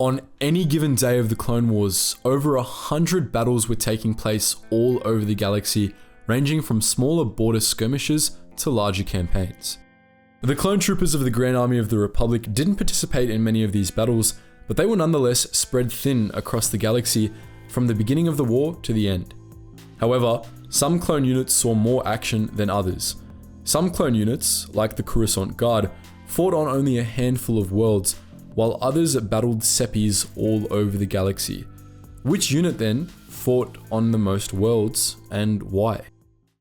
On any given day of the Clone Wars, over 100 battles were taking place all over the galaxy, ranging from smaller border skirmishes to larger campaigns. The clone troopers of the Grand Army of the Republic didn't participate in many of these battles, but they were nonetheless spread thin across the galaxy from the beginning of the war to the end. However, some clone units saw more action than others. Some clone units, like the Coruscant Guard, fought on only a handful of worlds, while others battled seppies all over the galaxy. Which unit then fought on the most worlds, and why?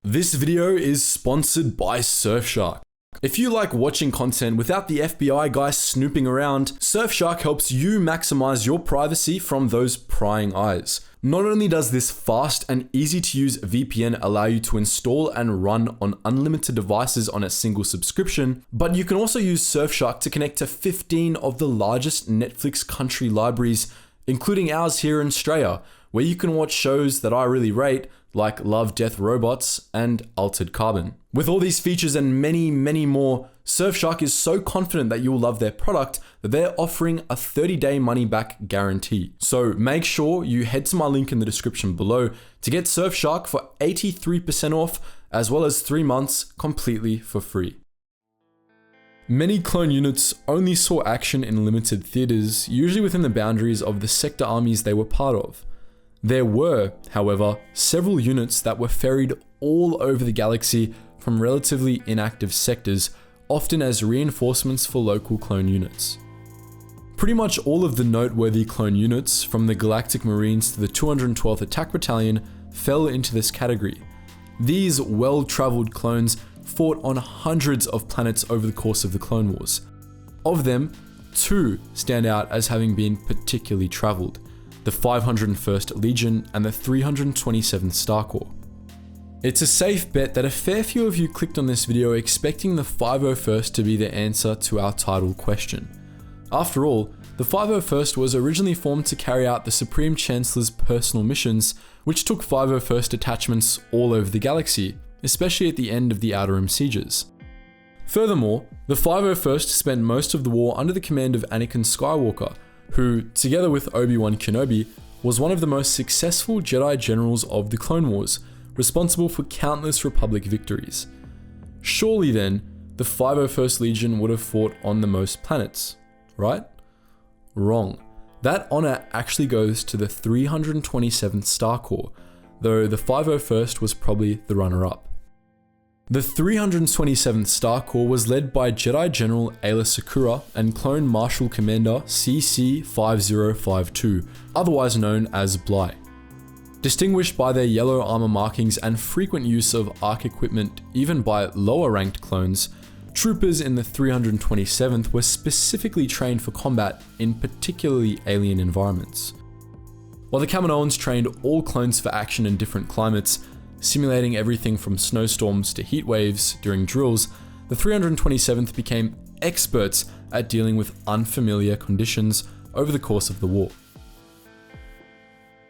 This video is sponsored by Surfshark. If you like watching content without the FBI guy snooping around, Surfshark helps you maximize your privacy from those prying eyes. Not only does this fast and easy to use VPN allow you to install and run on unlimited devices on a single subscription, but you can also use Surfshark to connect to 15 of the largest Netflix country libraries, including ours here in Australia, where you can watch shows that I really rate, like Love, Death, Robots, and Altered Carbon. With all these features and many, many more, Surfshark is so confident that you'll love their product that they're offering a 30-day money-back guarantee. So make sure you head to my link in the description below to get Surfshark for 83% off, as well as 3 months completely for free. Many clone units only saw action in limited theaters, usually within the boundaries of the sector armies they were part of. There were, however, several units that were ferried all over the galaxy from relatively inactive sectors, often as reinforcements for local clone units. Pretty much all of the noteworthy clone units, from the Galactic Marines to the 212th Attack Battalion, fell into this category. These well-traveled clones fought on hundreds of planets over the course of the Clone Wars. Of them, 2 stand out as having been particularly traveled: the 501st Legion and the 327th Star Corps. It's a safe bet that a fair few of you clicked on this video expecting the 501st to be the answer to our title question. After all, the 501st was originally formed to carry out the Supreme Chancellor's personal missions, which took 501st detachments all over the galaxy, especially at the end of the Outer Rim sieges. Furthermore, the 501st spent most of the war under the command of Anakin Skywalker, who, together with Obi-Wan Kenobi, was one of the most successful Jedi generals of the Clone Wars, responsible for countless Republic victories. Surely then, the 501st Legion would have fought on the most planets, right? Wrong. That honor actually goes to the 327th Star Corps, though the 501st was probably the runner-up. The 327th Star Corps was led by Jedi General Aayla Secura and Clone Marshal Commander CC-5052, otherwise known as Bly. Distinguished by their yellow armor markings and frequent use of ARC equipment even by lower-ranked clones, troopers in the 327th were specifically trained for combat in particularly alien environments. While the Kaminoans trained all clones for action in different climates, simulating everything from snowstorms to heat waves during drills, the 327th became experts at dealing with unfamiliar conditions over the course of the war.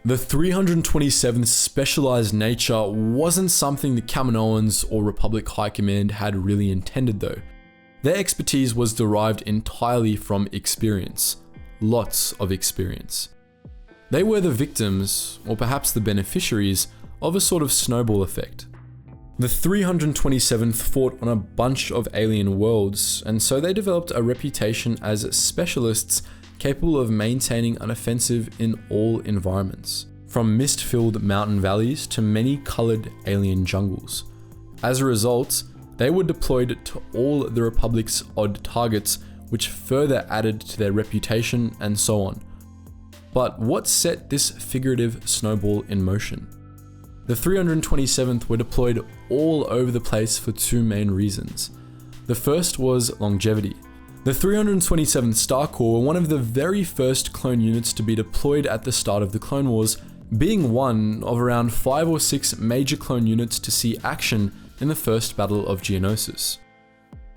The 327th's specialized nature wasn't something the Kaminoans or Republic High Command had really intended though. Their expertise was derived entirely from experience. Lots of experience. They were the victims, or perhaps the beneficiaries, of a sort of snowball effect. The 327th fought on a bunch of alien worlds, and so they developed a reputation as specialists capable of maintaining an offensive in all environments, from mist-filled mountain valleys to many-colored alien jungles. As a result, they were deployed to all the Republic's odd targets, which further added to their reputation and so on. But what set this figurative snowball in motion? The 327th were deployed all over the place for 2 main reasons. The first was longevity. The 327th Star Corps were one of the very first clone units to be deployed at the start of the Clone Wars, being one of around 5 or 6 major clone units to see action in the first Battle of Geonosis.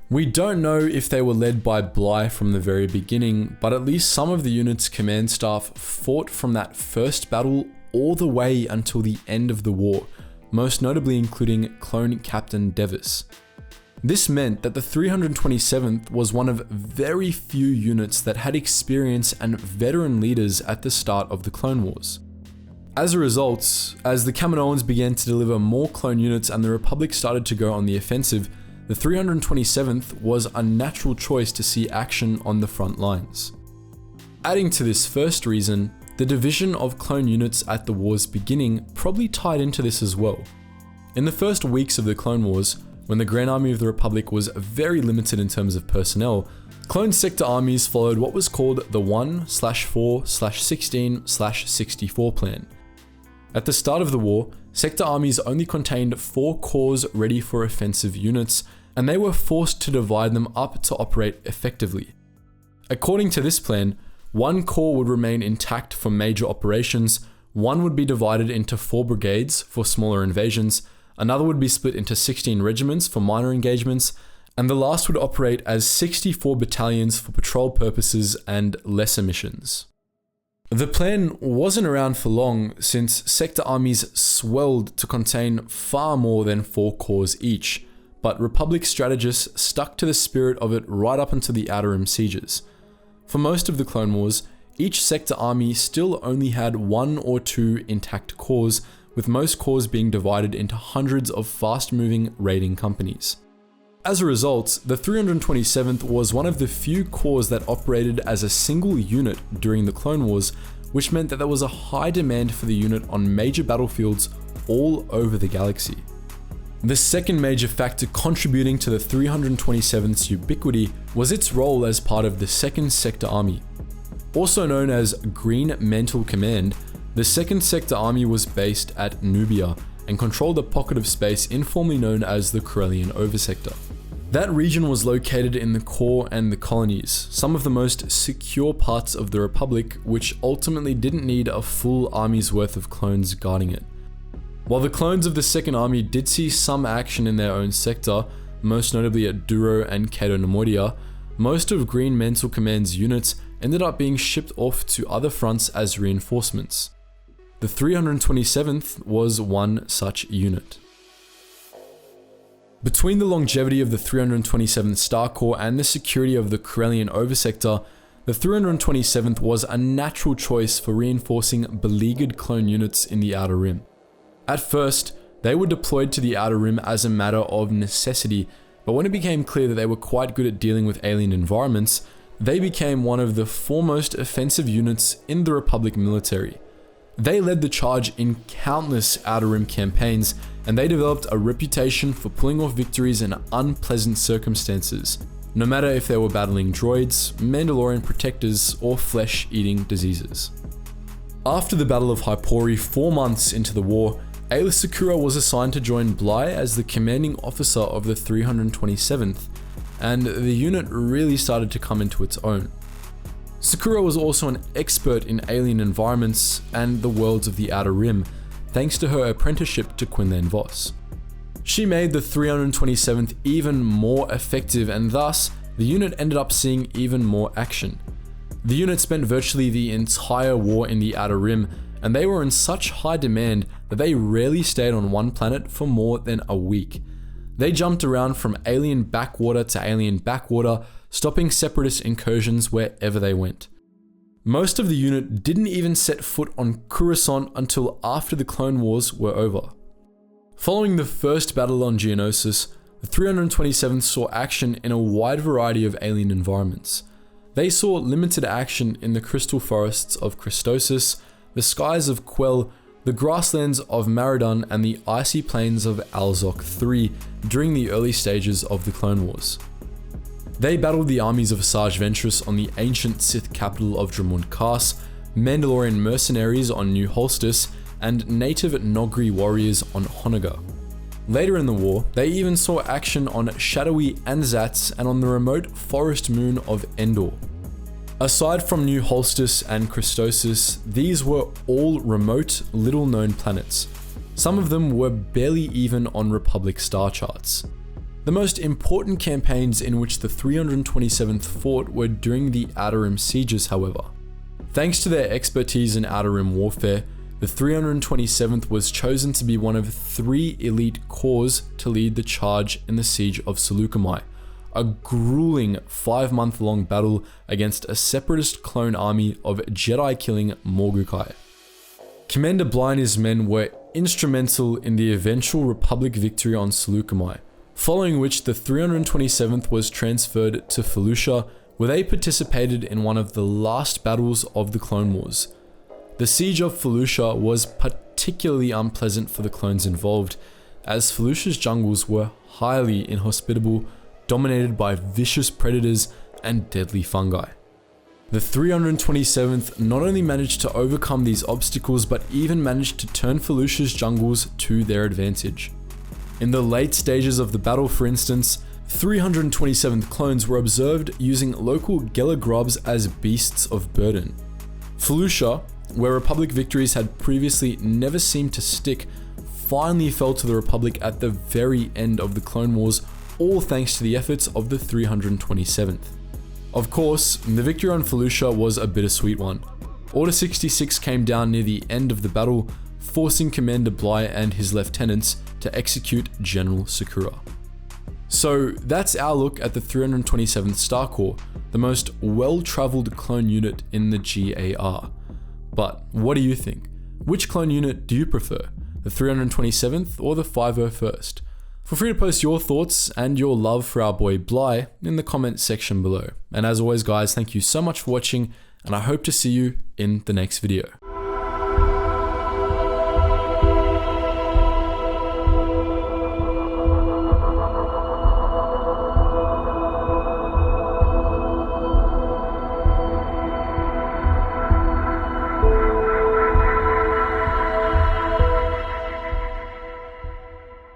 We don't know if they were led by Bly from the very beginning, but at least some of the unit's command staff fought from that first battle all the way until the end of the war, most notably including Clone Captain Devis. This meant that the 327th was one of very few units that had experience and veteran leaders at the start of the Clone Wars. As a result, as the Kaminoans began to deliver more clone units and the Republic started to go on the offensive, the 327th was a natural choice to see action on the front lines. Adding to this first reason, the division of clone units at the war's beginning probably tied into this as well. In the first weeks of the Clone Wars, when the Grand Army of the Republic was very limited in terms of personnel, clone sector armies followed what was called the 1/4/16/64 plan. At the start of the war, sector armies only contained 4 corps ready for offensive units, and they were forced to divide them up to operate effectively. According to this plan, 1 corps would remain intact for major operations, 1 would be divided into 4 brigades for smaller invasions, another would be split into 16 regiments for minor engagements, and the last would operate as 64 battalions for patrol purposes and lesser missions. The plan wasn't around for long, since sector armies swelled to contain far more than 4 corps each, but Republic strategists stuck to the spirit of it right up until the Outer Rim sieges. For most of the Clone Wars, each sector army still only had 1 or 2 intact corps, with most corps being divided into hundreds of fast-moving raiding companies. As a result, the 327th was one of the few corps that operated as a single unit during the Clone Wars, which meant that there was a high demand for the unit on major battlefields all over the galaxy. The second major factor contributing to the 327th's ubiquity was its role as part of the 2nd Sector Army. Also known as Green Mantle Command, the 2nd Sector Army was based at Nubia and controlled a pocket of space informally known as the Corellian Oversector. That region was located in the core and the colonies, some of the most secure parts of the Republic, which ultimately didn't need a full army's worth of clones guarding it. While the clones of the 2nd Army did see some action in their own sector, most notably at Duro and Cato Nemoidia, most of Green Mantle Command's units ended up being shipped off to other fronts as reinforcements. The 327th was one such unit. Between the longevity of the 327th Star Corps and the security of the Corellian Oversector, the 327th was a natural choice for reinforcing beleaguered clone units in the Outer Rim. At first, they were deployed to the Outer Rim as a matter of necessity, but when it became clear that they were quite good at dealing with alien environments, they became one of the foremost offensive units in the Republic military. They led the charge in countless Outer Rim campaigns, and they developed a reputation for pulling off victories in unpleasant circumstances, no matter if they were battling droids, Mandalorian protectors, or flesh-eating diseases. After the Battle of Hypori 4 months into the war, Aayla Secura was assigned to join Bly as the commanding officer of the 327th, and the unit really started to come into its own. Secura was also an expert in alien environments and the worlds of the Outer Rim, thanks to her apprenticeship to Quinlan Vos. She made the 327th even more effective, and thus, the unit ended up seeing even more action. The unit spent virtually the entire war in the Outer Rim, and they were in such high demand that they rarely stayed on one planet for more than a week. They jumped around from alien backwater to alien backwater, stopping separatist incursions wherever they went. Most of the unit didn't even set foot on Coruscant until after the Clone Wars were over. Following the first battle on Geonosis, the 327th saw action in a wide variety of alien environments. They saw limited action in the crystal forests of Christosis, the skies of Quell, the grasslands of Maradon, and the icy plains of Alzok III during the early stages of the Clone Wars. They battled the armies of Asajj Ventress on the ancient Sith capital of Dromund Kaas, Mandalorian mercenaries on New Holstis, and native Nogri warriors on Honaga. Later in the war, they even saw action on shadowy Anzats and on the remote forest moon of Endor. Aside from New Holstis and Christosis, these were all remote, little-known planets. Some of them were barely even on Republic star charts. The most important campaigns in which the 327th fought were during the Outer Rim sieges, however. Thanks to their expertise in Outer Rim warfare, the 327th was chosen to be one of 3 elite corps to lead the charge in the siege of Seleucami, a grueling 5-month-long battle against a separatist clone army of Jedi-killing Morgukai. Commander Bly and his men were instrumental in the eventual Republic victory on Seleucami, following which the 327th was transferred to Felucia, where they participated in one of the last battles of the Clone Wars. The siege of Felucia was particularly unpleasant for the clones involved, as Felucia's jungles were highly inhospitable, dominated by vicious predators and deadly fungi. The 327th not only managed to overcome these obstacles, but even managed to turn Felucia's jungles to their advantage. In the late stages of the battle, for instance, 327th clones were observed using local Gela grubs as beasts of burden. Felucia, where Republic victories had previously never seemed to stick, finally fell to the Republic at the very end of the Clone Wars, all thanks to the efforts of the 327th. Of course, the victory on Felucia was a bittersweet one. Order 66 came down near the end of the battle, forcing Commander Bly and his lieutenants to execute General Sakura. So that's our look at the 327th Star Corps, the most well-traveled clone unit in the GAR. But what do you think? Which clone unit do you prefer, the 327th or the 501st? Feel free to post your thoughts and your love for our boy Bly in the comments section below. And as always guys, thank you so much for watching, and I hope to see you in the next video.